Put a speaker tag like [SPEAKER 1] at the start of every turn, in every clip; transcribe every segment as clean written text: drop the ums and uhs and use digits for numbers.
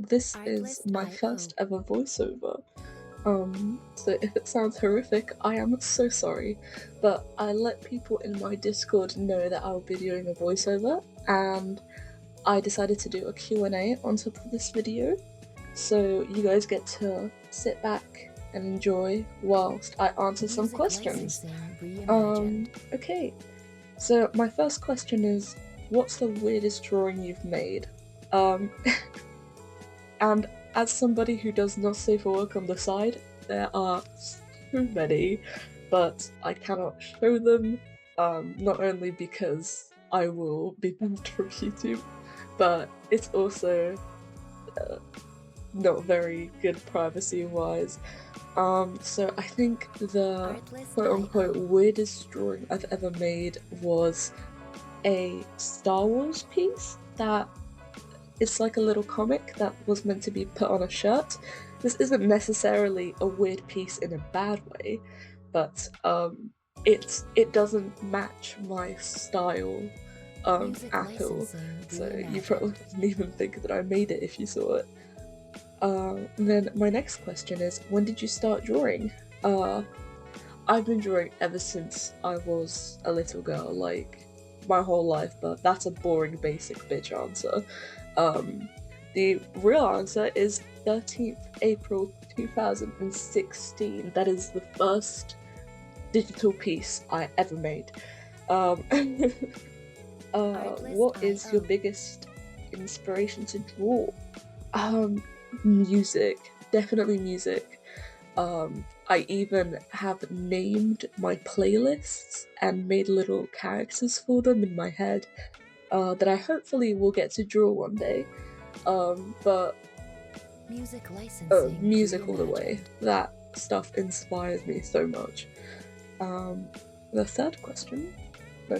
[SPEAKER 1] this is my first ever voiceover. So if it sounds horrific, I am so sorry, but I let people in my Discord know that I'll be doing a voiceover, and I decided to do a Q&A on top of this video, so you guys get to sit back and enjoy whilst I answer some questions. Okay, so my first question is, what's the weirdest drawing you've made? And as somebody who does not safe for work on the side, there are so many, but I cannot show them, not only because I will be banned from YouTube, but it's also not very good privacy-wise. So I think the quote-unquote weirdest drawing I've ever made was a Star Wars piece that it's like a little comic that was meant to be put on a shirt. This isn't necessarily a weird piece in a bad way, but it doesn't match my style at all. So you probably didn't even think that I made it if you saw it. And then my next question is, when did you start drawing? I've been drawing ever since I was a little girl, like my whole life, but that's a boring basic bitch answer. The real answer is 13th April 2016. That is the first digital piece I ever made. What is your biggest inspiration to draw? Music. Definitely music. I even have named my playlists and made little characters for them in my head that I hopefully will get to draw one day. But
[SPEAKER 2] music licensing,
[SPEAKER 1] music all the way. That stuff inspires me so much. The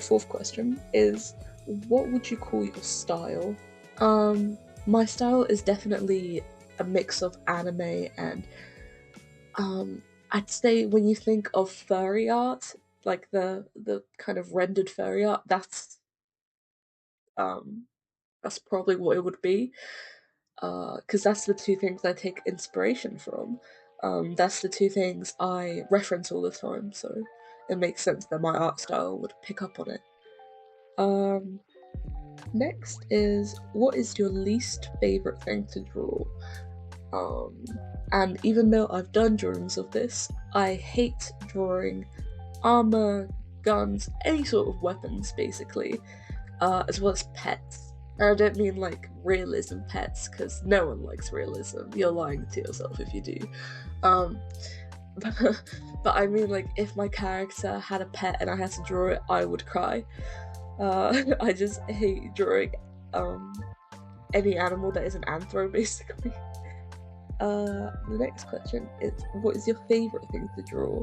[SPEAKER 1] fourth question is, what would you call your style? My style is definitely a mix of anime and I'd say when you think of furry art, like the kind of rendered furry art, that's probably what it would be, because that's the two things I take inspiration from. That's the two things I reference all the time, so it makes sense that my art style would pick up on it. Next is, what is your least favorite thing to draw? And even though I've done drawings of this, I hate drawing armor, guns, any sort of weapons, basically, as well as pets. And I don't mean like realism pets, because no one likes realism. You're lying to yourself if you do. But I mean, like, if my character had a pet and I had to draw it, I would cry. I just hate drawing any animal that is an anthro, basically. The next question is, what is your favourite thing to draw?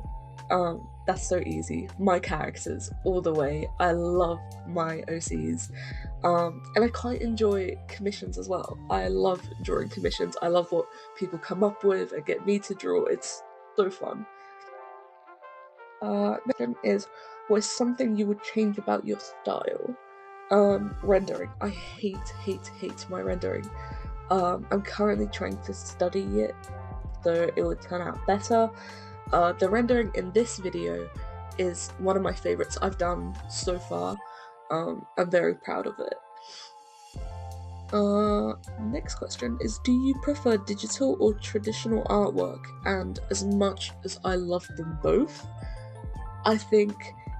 [SPEAKER 1] That's so easy. My characters, all the way. I love my OCs. And I quite enjoy commissions as well. I love drawing commissions. I love what people come up with and get me to draw. It's so fun. Next question is, what is something you would change about your style? Rendering. I hate my rendering. I'm currently trying to study it, so it would turn out better. The rendering in this video is one of my favourites I've done so far. I'm very proud of it. Next question is, do you prefer digital or traditional artwork? And as much as I love them both, I think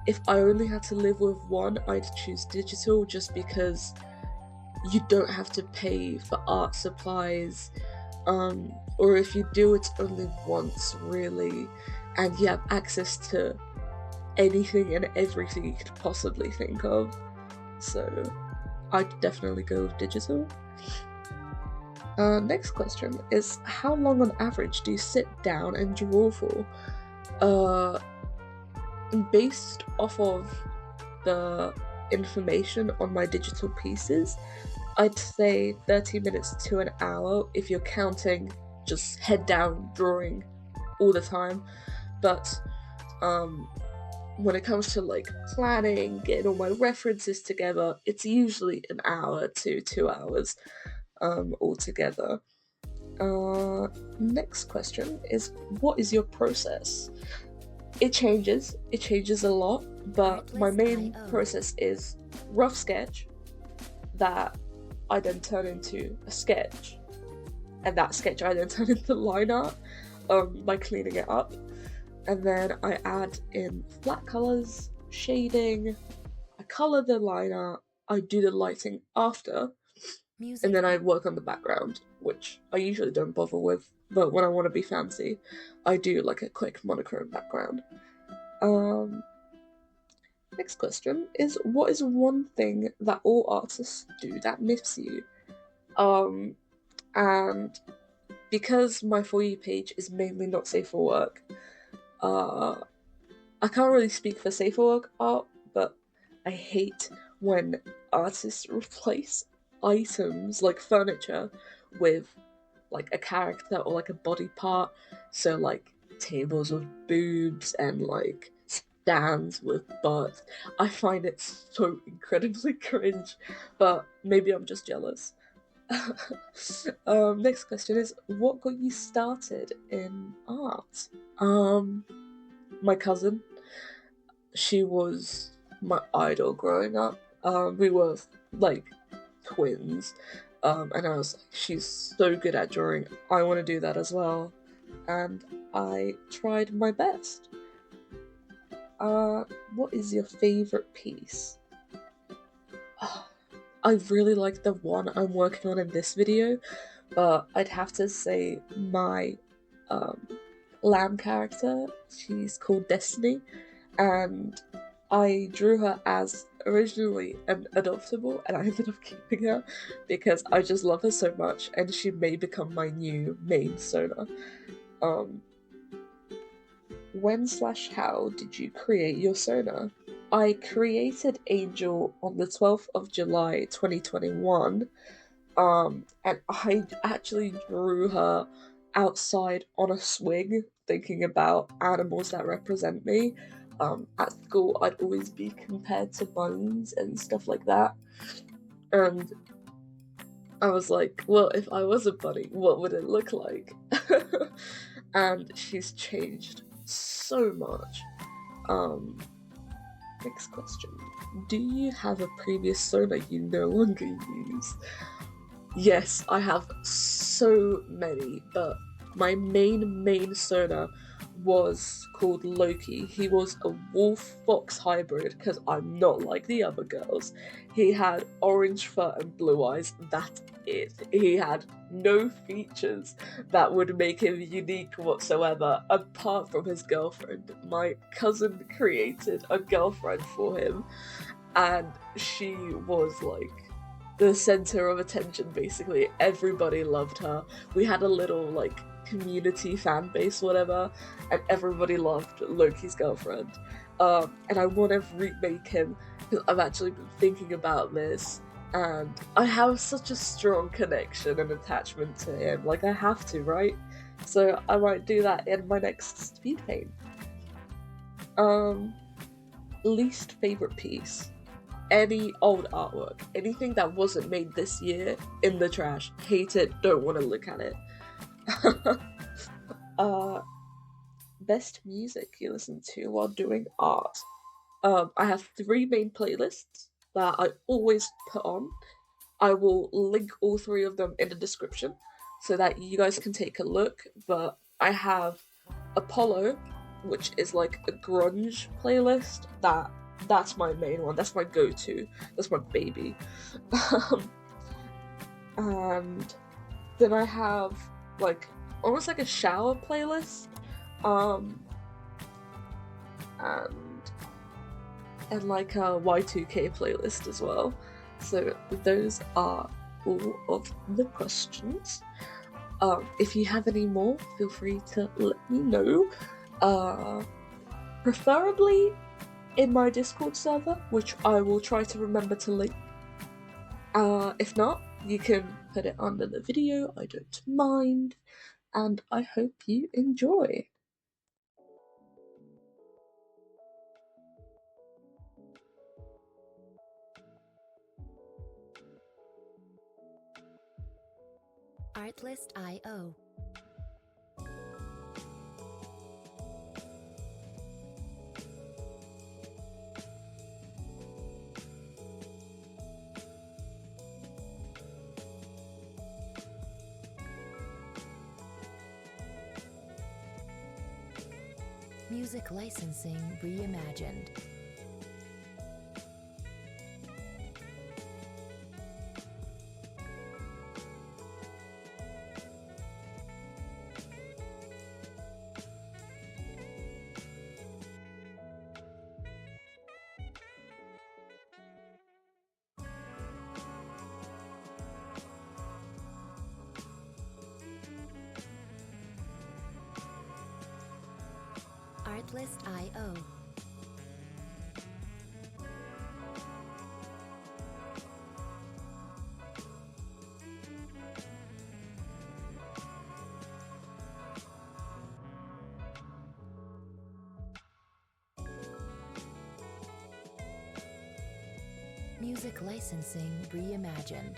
[SPEAKER 1] if I only had to live with one, I'd choose digital, just because you don't have to pay for art supplies, or if you do, it's only once, really, and you have access to anything and everything you could possibly think of. So I'd definitely go with digital. Next question is, how long on average do you sit down and draw for? Based off of the information on my digital pieces, I'd say 30 minutes to an hour if you're counting just head down drawing all the time. But when it comes to like planning, getting all my references together, it's usually an hour to 2 hours altogether. Next question is, what is your process? It changes a lot, but my main process is rough sketch that I then turn into a sketch, and that sketch I then turn into line art by cleaning it up, and then I add in flat colors, shading, I color the line art, I do the lighting after, and then I work on the background, which I usually don't bother with, but when I want to be fancy, I do like a quick monochrome background. Next question is, what is one thing that all artists do that miffs you? And because my For You page is mainly not safe for work, I can't really speak for safe for work art, but I hate when artists replace items like furniture with like a character or like a body part. So like tables with boobs and like stands with butts. I find it so incredibly cringe, but maybe I'm just jealous. Next question is, what got you started in art? My cousin. She was my idol growing up. We were like twins. And I was like, she's so good at drawing, I want to do that as well. And I tried my best. What is your favourite piece? I really like the one I'm working on in this video, but I'd have to say my lamb character, she's called Destiny, and I drew her as originally an adoptable, and I ended up keeping her because I just love her so much, and she may become my new main Sona. When/how did you create your Sona? I created Angel on the 12th of July 2021, and I actually drew her outside on a swing, thinking about animals that represent me. At school, I'd always be compared to bunnies and stuff like that, and I was like, well, if I was a bunny, what would it look like? And she's changed so much. Next question. Do you have a previous Sona you no longer use? Yes, I have so many, but my main Sona was called Loki. He was a wolf-fox hybrid, because I'm not like the other girls. He had orange fur and blue eyes, that's it. He had no features that would make him unique whatsoever, apart from his girlfriend. My cousin created a girlfriend for him, and she was like the center of attention, basically. Everybody loved her. We had a little like community fan base, whatever, and everybody loved Loki's girlfriend. And I want to remake him because I've actually been thinking about this, and I have such a strong connection and attachment to him. Like, I have to, right? So I might do that in my next speed paint. Least favorite piece. Any old artwork, anything that wasn't made this year, in the trash. Hate it, don't want to look at it. Best music you listen to while doing art. I have 3 main playlists that I always put on. I will link all 3 of them in the description so that you guys can take a look, but I have Apollo, which is like a grunge playlist that's my main one. That's my go-to. That's my baby. And then I have like almost like a shower playlist, and like a Y2K playlist as well. So those are all of the questions. If you have any more, feel free to let me know. Preferably in my Discord server, which I will try to remember to link. If not, you can put it under the video, I don't mind, and I hope you enjoy.
[SPEAKER 2] Artlist.io. Music licensing reimagined. Artlist.io. Music licensing reimagined.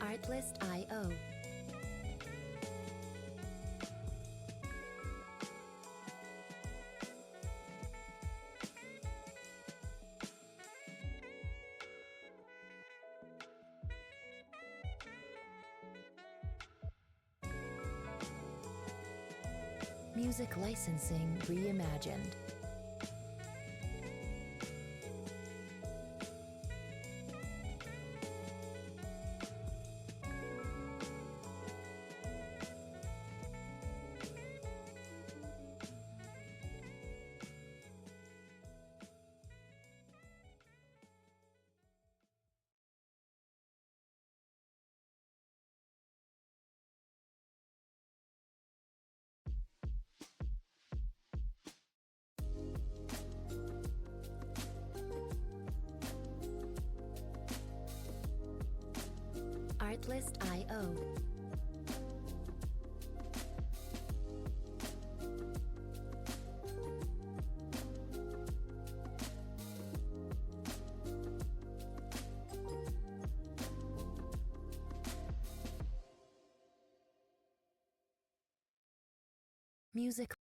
[SPEAKER 2] Artlist.io. Music licensing reimagined. Artlist.io. Music.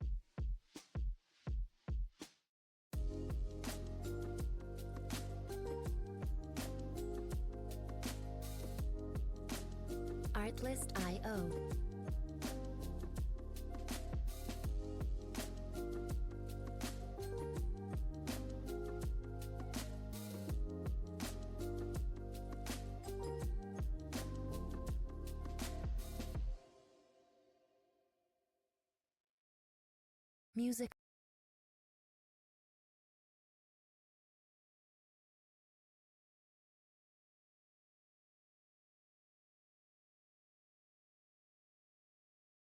[SPEAKER 2] Artlist.io. Music.